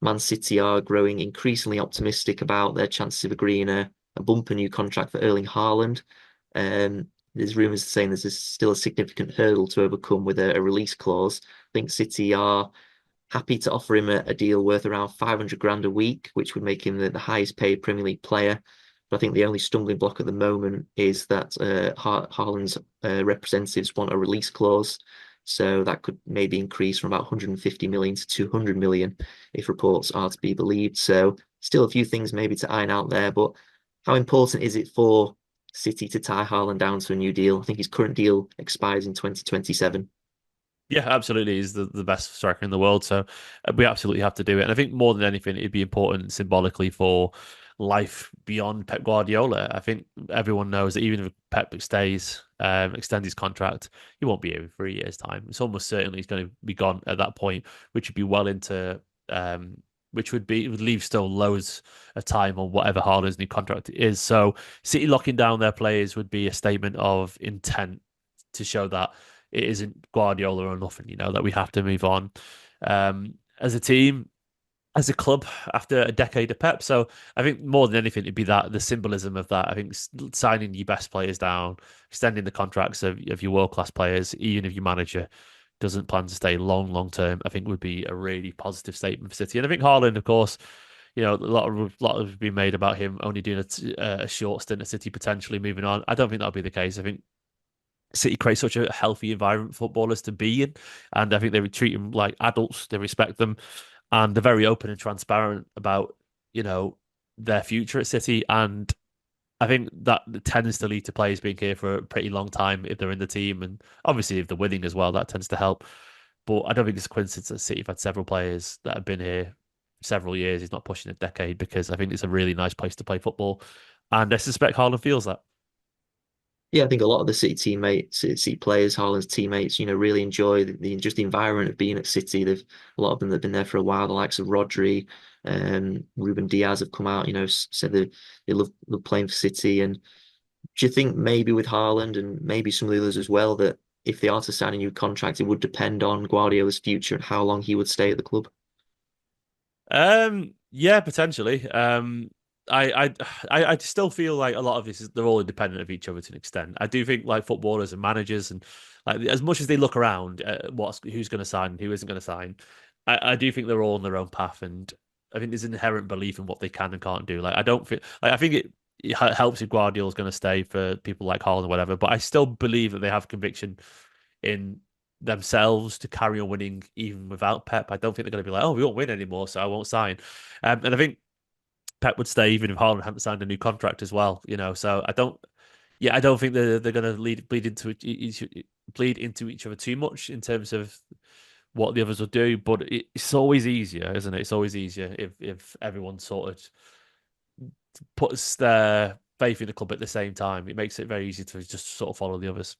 Man City are growing increasingly optimistic about their chances of agreeing a bumper new contract for Erling Haaland. There's rumours saying there's still a significant hurdle to overcome with a release clause. I think City are happy to offer him a deal worth around 500 grand a week, which would make him the highest paid Premier League player. But I think the only stumbling block at the moment is that Haaland's representatives want a release clause. So that could maybe increase from about 150 million to 200 million if reports are to be believed. So still a few things maybe to iron out there. But how important is it for City to tie Haaland down to a new deal? I think his current deal expires in 2027. Yeah, absolutely. He's the best striker in the world. So we absolutely have to do it. And I think more than anything, it'd be important symbolically for life beyond Pep Guardiola. I think everyone knows that even if Pep stays, extends his contract, he won't be here in 3 years' time. It's almost certainly he's going to be gone at that point, which would be well into, which would leave still loads of time on whatever Haaland's new contract is. So City locking down their players would be a statement of intent to show that it isn't Guardiola or nothing, that we have to move on as a team, as a club after a decade of Pep. So I think more than anything, it'd be that the symbolism of that. I think signing your best players down, extending the contracts of your world class players, even if your manager doesn't plan to stay long term, I think would be a really positive statement for City. And I think Haaland, of course, a lot of been made about him only doing a short stint at City, potentially moving on. I don't think that'll be the case. I think City create such a healthy environment for footballers to be in, and I think they treat them like adults. They respect them, and they're very open and transparent about you know their future at City. And I think that tends to lead to players being here for a pretty long time if they're in the team, and obviously if they're winning as well, that tends to help. But I don't think it's a coincidence that City have had several players that have been here several years. He's not pushing a decade because I think it's a really nice place to play football, and I suspect Haaland feels that. Yeah, I think a lot of the City teammates, City players, Haaland's teammates, really enjoy just the environment of being at City. They've a lot of them that have been there for a while. The likes of Rodri, Ruben Diaz have come out, said they love playing for City. And do you think maybe with Haaland and maybe some of the others as well that if they are to sign a new contract, it would depend on Guardiola's future and how long he would stay at the club? Yeah, potentially. I still feel like a lot of this is they're all independent of each other to an extent. I do think like footballers and managers and like as much as they look around at who's going to sign and who isn't going to sign, I do think they're all on their own path, and I think there's an inherent belief in what they can and can't do. Like I don't feel like I think it helps if Guardiola's going to stay for people like Haaland or whatever, but I still believe that they have conviction in themselves to carry on winning even without Pep. I don't think they're going to be like, oh, we won't win anymore, so I won't sign. And I think Pep would stay even if Haaland hadn't signed a new contract as well. So I don't think they're going to bleed into each other too much in terms of what the others will do. But it's always easier, isn't it? It's always easier if everyone sort of puts their faith in the club at the same time. It makes it very easy to just sort of follow the others.